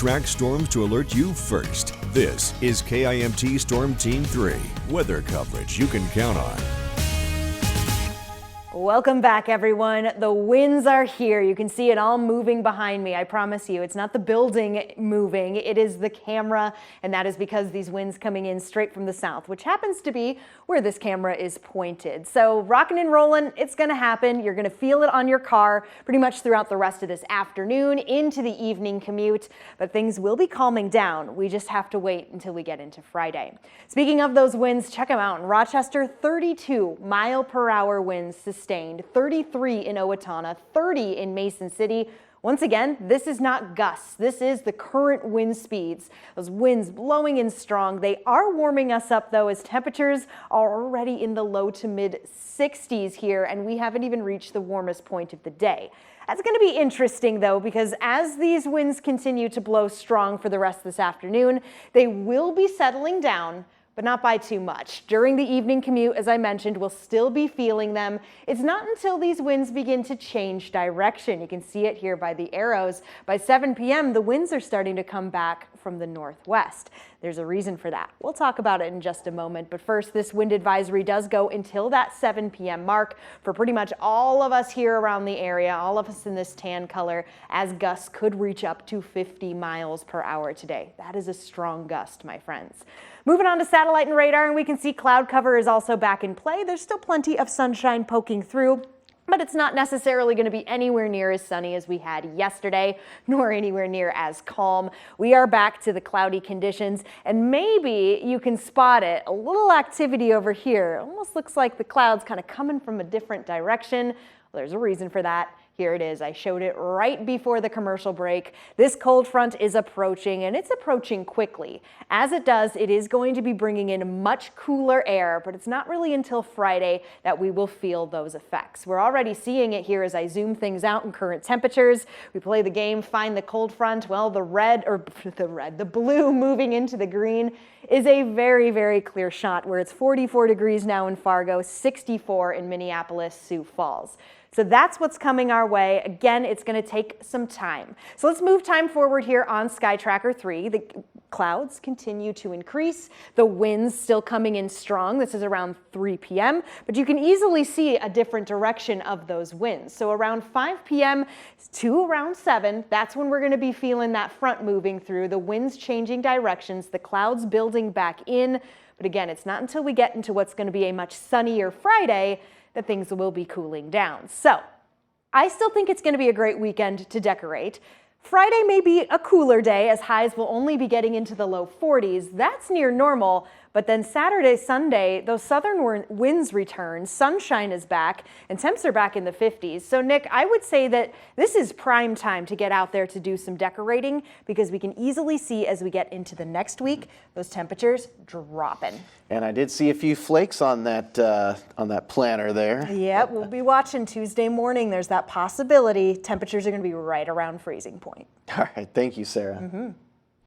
Track storms to alert you first. This is KIMT Storm Team 3. Weather coverage you can count on. Welcome back, everyone. The winds are here. You can see it all moving behind me. I promise you, it's not the building moving, it is the camera, and that is because these winds coming in straight from the south, which happens to be where this camera is pointed. So rocking and rolling, it's going to happen. You're going to feel it on your car pretty much throughout the rest of this afternoon into the evening commute, but things will be calming down. We just have to wait until we get into Friday. Speaking of those winds, check them out. In Rochester, 32-mile-per-hour winds sustained, 33 in Owatonna, 30 in Mason City. Once again, this is not gusts. This is the current wind speeds. Those winds blowing in strong. They are warming us up, though, as temperatures are already in the low to mid 60s here, and we haven't even reached the warmest point of the day. That's going to be interesting, though, because as these winds continue to blow strong for the rest of this afternoon, they will be settling down, but not by too much. During the evening commute, as I mentioned, we'll still be feeling them. It's not until these winds begin to change direction. You can see it here by the arrows. By 7 p.m., the winds are starting to come back from the northwest. There's a reason for that. We'll talk about it in just a moment, but first, this wind advisory does go until that 7 p.m. mark for pretty much all of us here around the area, all of us in this tan color, as gusts could reach up to 50 miles per hour today. That is a strong gust, my friends. Moving on to satellite and radar, and we can see cloud cover is also back in play. There's still plenty of sunshine poking through, but it's not necessarily going to be anywhere near as sunny as we had yesterday, nor anywhere near as calm. We are back to the cloudy conditions, and maybe you can spot it. A little activity over here. It almost looks like the clouds kind of coming from a different direction. Well, there's a reason for that. Here it is. I showed it right before the commercial break. This cold front is approaching, and it's approaching quickly. As it does, it is going to be bringing in much cooler air, but it's not really until Friday that we will feel those effects. We're already seeing it here as I zoom things out in current temperatures. We play the game, find the cold front. Well, the blue moving into the green is a very, very clear shot where it's 44 degrees now in Fargo, 64 in Minneapolis, Sioux Falls. So that's what's coming our way. Again, it's going to take some time. So let's move time forward here on Sky Tracker 3. The clouds continue to increase. The winds still coming in strong. This is around 3 p.m., but you can easily see a different direction of those winds. So around 5 p.m. to around 7, that's when we're going to be feeling that front moving through, the winds changing directions, the clouds building back in. But again, it's not until we get into what's going to be a much sunnier Friday that things will be cooling down. So I still think it's going to be a great weekend to decorate. Friday may be a cooler day as highs will only be getting into the low 40s. That's near normal. But then Saturday, Sunday, those southern winds return, sunshine is back, and temps are back in the 50s. So Nick, I would say that this is prime time to get out there to do some decorating because we can easily see as we get into the next week, those temperatures dropping. And I did see a few flakes on that planner there. Yeah, we'll be watching Tuesday morning. There's that possibility. Temperatures are going to be right around freezing point. All right, thank you, Sarah.